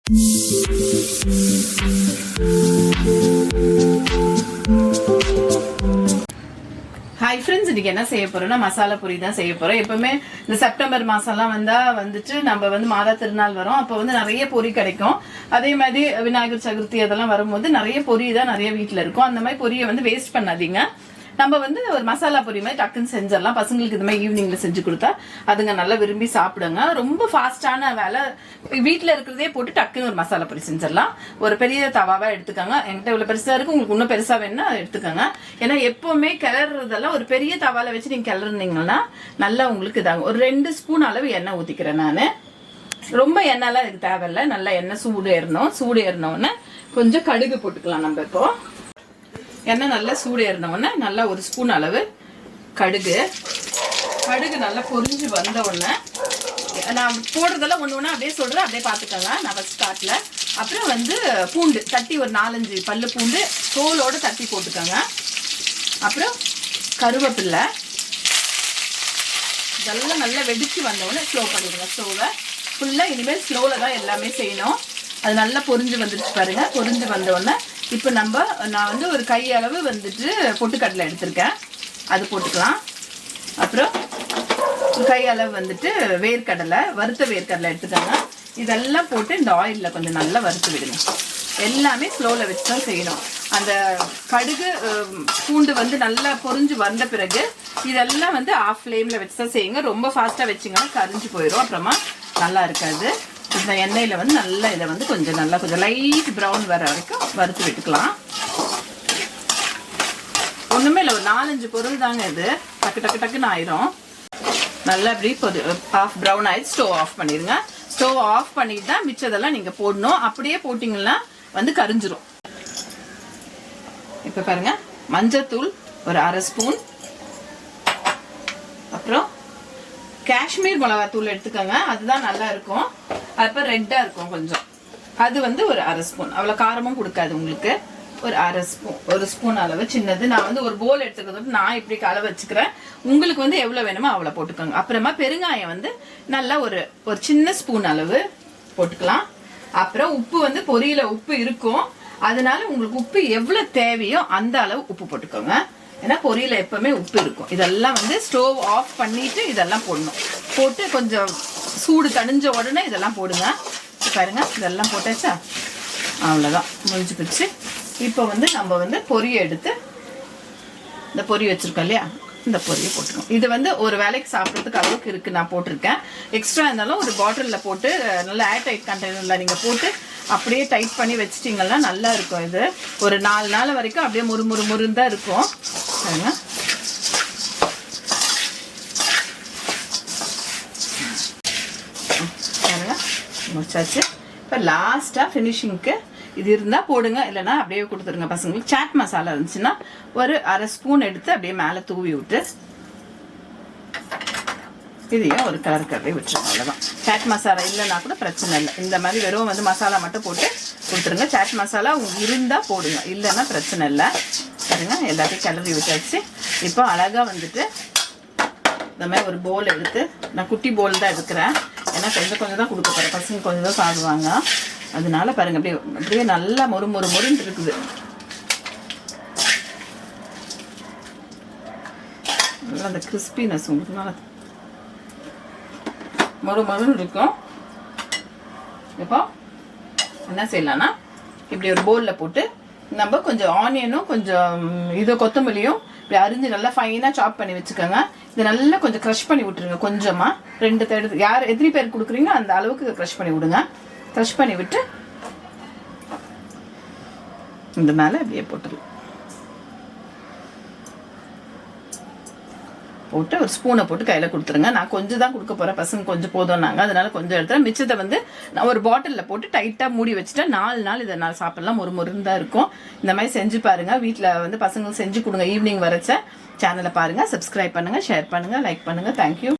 Hi friends, இன்னைக்கு என்ன செய்ய போறோம்னா மசாலா பூரி தான் செய்ய போறோம். எப்பவுமே இந்த செப்டம்பர் மாசம்லாம் வந்துட்டு நம்ம மாதா திருநாள் வரும். அப்போ நிறைய பொரி கிடைக்கும். அதே மாதிரி விநாயகர் சதுர்த்தி அதெல்லாம் வரும்போது நிறைய பொரி தான் நிறைய வீட்டுல இருக்கும். அந்த மாதிரி பொரியை வேஸ்ட் பண்ணாதீங்க. நம்ம ஒரு மசாலா பொரி மாதிரி டக்குன்னு செஞ்சிடலாம். பசங்களுக்கு இது மாதிரி ஈவினிங்ல செஞ்சு கொடுத்தா அதுங்க நல்லா விரும்பி சாப்பிடுங்க. ரொம்ப ஃபாஸ்டான வேலை, வீட்டுல இருக்கிறதே போட்டு டக்குன்னு ஒரு மசாலா பொரி செஞ்சிடலாம். ஒரு பெரிய தவாவா எடுத்துக்கோங்க. என்கிட்ட இவ்வளவு பெருசா இருக்கு, உங்களுக்கு இன்னும் பெருசா வேணும்னா எடுத்துக்கோங்க. ஏன்னா எப்பவுமே கிளறதெல்லாம் ஒரு பெரிய தவால வச்சு நீங்க கிளறினீங்கன்னா நல்லா உங்களுக்கு இதாகும். ஒரு 2 ஸ்பூன் அளவு எண்ணெய் ஊத்திக்கிறேன் நானு. ரொம்ப எண்ணெய்லாம் எனக்கு தேவையில்லை. நல்லா எண்ணெய் சூடு ஏறினோன்னு கொஞ்சம் கடுகு போட்டுக்கலாம். நம்ம இப்போ எண்ணெய் நல்லா சூடு ஏறினோடனே நல்லா 1 ஸ்பூன் அளவு கடுகு நல்லா பொரிஞ்சு வந்த உடனே நான் போடுறதெல்லாம் ஒன்று அப்படியே சொல்றேன், அப்படியே பார்த்துக்கோங்க. நான் ஃபர்ஸ்ட் ஸ்டார்ட்ல அப்புறம் பூண்டு தட்டி ஒரு 4-5 பல்லு பூண்டு தோலோட தட்டி போட்டுக்கோங்க. அப்புறம் கருவேப்பில்லை இதெல்லாம் நல்லா வெடிச்சு வந்தவுடனே ஸ்லோ பண்ணிடுங்க. ஸ்டோவை ஃபுல்லாக இனிமேல் ஸ்லோவில் தான் எல்லாமே செய்யணும். அது நல்லா பொரிஞ்சு வந்துருச்சு பாருங்க. பொரிஞ்சு வந்தோடனே இப்போ நான் ஒரு கை அளவு பொட்டுக்கடலை எடுத்திருக்கேன், அது போட்டுக்கலாம். அப்புறம் கை அளவு வேர்க்கடலை, வறுத்த வேர்க்கடலை எடுத்துக்கோங்க. இதெல்லாம் போட்டு இந்த ஆயிலில் கொஞ்சம் நல்லா வறுத்து விடுங்க. எல்லாமே ஸ்லோவில் வச்சு தான் செய்யணும். அந்த கடுகு பூண்டு நல்லா பொரிஞ்சு வந்த பிறகு இதெல்லாம் ஆஃப் ஃப்ளேமில் வச்சு தான் செய்யுங்க. ரொம்ப ஃபாஸ்ட்டாக வச்சிங்கன்னா கரிஞ்சு போயிடும், அப்புறமா நல்லா இருக்காது. இந்த எண்ணெயில நல்லா இதை கொஞ்சம் லைட் ப்ரௌன் வர வரைக்கும் வறுத்து விட்டுக்கலாம். ஒண்ணுமே இல்லை, ஒரு 4-5 பொருள் தாங்க. இது டக்குன்னு ஆயிரும். நல்லா அப்படி ஆஃப் ப்ரௌன் ஆயிடுச்சு. ஸ்டவ் ஆஃப் பண்ணிடுங்க. ஸ்டவ் ஆஃப் பண்ணிட்டு தான் மிச்சதெல்லாம் நீங்க போடணும். அப்படியே போட்டீங்கன்னா கரிஞ்சிரும். இப்ப பாருங்க, மஞ்சத்தூள் ஒரு 1/2 ஸ்பூன், அப்புறம் காஷ்மீர் மிளகாத்தூள் எடுத்துக்கோங்க. அதுதான் நல்லா இருக்கும். அப்புறம் ரெட்டா இருக்கும் கொஞ்சம். அது ஒரு 1/2 ஸ்பூன். அவ்வளவு காரமும் கொடுக்காது உங்களுக்கு. ஒரு 1/2 ஸ்பூன் அளவு சின்னது. நான் ஒரு போல் எடுத்துக்கிறது நான் இப்படி அளவு வச்சுக்கிறேன். உங்களுக்கு எவ்வளவு வேணுமோ அவ்வளவு போட்டுக்கோங்க. அப்புறமா பெருங்காயம் நல்லா ஒரு சின்ன ஸ்பூன் அளவு போட்டுக்கலாம். அப்புறம் உப்பு பொரியில உப்பு இருக்கும், அதனால உங்களுக்கு உப்பு எவ்வளவு தேவையோ அந்த அளவு உப்பு போட்டுக்கோங்க. ஏன்னா பொரியில எப்பவுமே உப்பு இருக்கும். இதெல்லாம் ஸ்டவ் ஆஃப் பண்ணிட்டு இதெல்லாம் போடணும். போட்டு கொஞ்சம் சூடு தணிஞ்ச உடனே இதெல்லாம் போடுங்க. பாருங்க, இதெல்லாம் போட்டாச்சா, அவ்வளவுதான், முடிஞ்சு போச்சு. இப்போ நம்ம பொரியை எடுத்து இந்த பொரி வச்சிருக்கோம் இல்லையா, இந்த பொரியை போட்டுக்கணும். இது ஒரு வேலைக்கு சாப்பிட்றதுக்கு அளவுக்கு இருக்கு, நான் போட்டிருக்கேன். எக்ஸ்ட்ரா இருந்தாலும் ஒரு பாட்டிலில் போட்டு நல்லா ஏர் டைட் கண்டெய்னரில் நீங்கள் போட்டு அப்படியே டைட் பண்ணி வச்சிட்டிங்கன்னா நல்லா இருக்கும். இது ஒரு 4 நாள் வரைக்கும் அப்படியே முறுமுறுன்னு தான் இருக்கும். பாருங்க, முடிச்சாச்சு. இப்போ லாஸ்ட்டாக ஃபினிஷிங்க்கு இது இருந்தால் போடுங்க, இல்லைன்னா அப்படியே கொடுத்துருங்க பசங்களுக்கு. சாட் மசாலா இருந்துச்சுன்னா ஒரு 1/2 ஸ்பூன் எடுத்து அப்படியே மேலே தூவி விட்டு இதையும் ஒரு கலர் விட்டுருங்க. அவ்வளோதான். சாட் மசாலா இல்லைன்னா கூட பிரச்சனை இல்லை. இந்த மாதிரி வெறும் மசாலா மட்டும் போட்டு கொடுத்துருங்க. சாட் மசாலா உங்களுக்கு இருந்தால் போடுங்க, இல்லைன்னா பிரச்சனை இல்லை. பாருங்க, எல்லாத்தையும் கிளறி விட்டாச்சு. இப்போ அழகாக இந்த மாதிரி ஒரு போல் எடுத்து, நான் குட்டி போல் தான் எடுக்கிறேன். ஏன்னா கொஞ்சம் தான் கொடுக்க போகிறேன், பசங்க கொஞ்சம் தான் சாப்பிடுவாங்க. அதனால பாருங்க, அப்படியே நல்லா மொறுன்னு இருக்குது. நல்லா அந்த கிறிஸ்பினஸ் உங்களுக்கு நல்லா மொறுன்னு இருக்கும். இப்போ என்ன செய்யலாம்னா, இப்படி ஒரு பவுலில் போட்டு நம்ம கொஞ்சம் ஆனியனும் கொஞ்சம் கொத்தமல்லியும் இப்படி அரிஞ்சு நல்லா ஃபைனாக சாப் பண்ணி வச்சுக்கோங்க. இது நல்லா கொஞ்சம் க்ரஷ் பண்ணி விட்டுருங்க. கொஞ்சமாக 2 தேடு, யார் எத்தனை பேர் கொடுக்குறீங்களோ அந்த அளவுக்கு க்ரஷ் பண்ணி விடுங்க. க்ரஷ் பண்ணி விட்டு இந்த மேலே அப்படியே போட்டுருங்க. போட்டு ஒரு ஸ்பூனை போட்டு கையில் கொடுத்துருங்க. நான் கொஞ்சம் தான் கொடுக்க போகிறேன், பசங்க கொஞ்சம் போதும்னாங்க, அதனால கொஞ்சம் எடுத்துறேன். மிச்சத்தை நான் ஒரு பாட்டிலில் போட்டு டைட்டாக மூடி வச்சுட்டேன். 4 நாள் இதை நான் சாப்பிடலாம். முறுன்னு தான் இருக்கும். இந்த மாதிரி செஞ்சு பாருங்க. வீட்டில் பசங்களுக்கு செஞ்சு கொடுங்க. ஈவினிங் வரைச்ச சேனலை பாருங்க. சப்ஸ்கிரைப் பண்ணுங்க, ஷேர் பண்ணுங்க, லைக் பண்ணுங்க. தேங்க்யூ.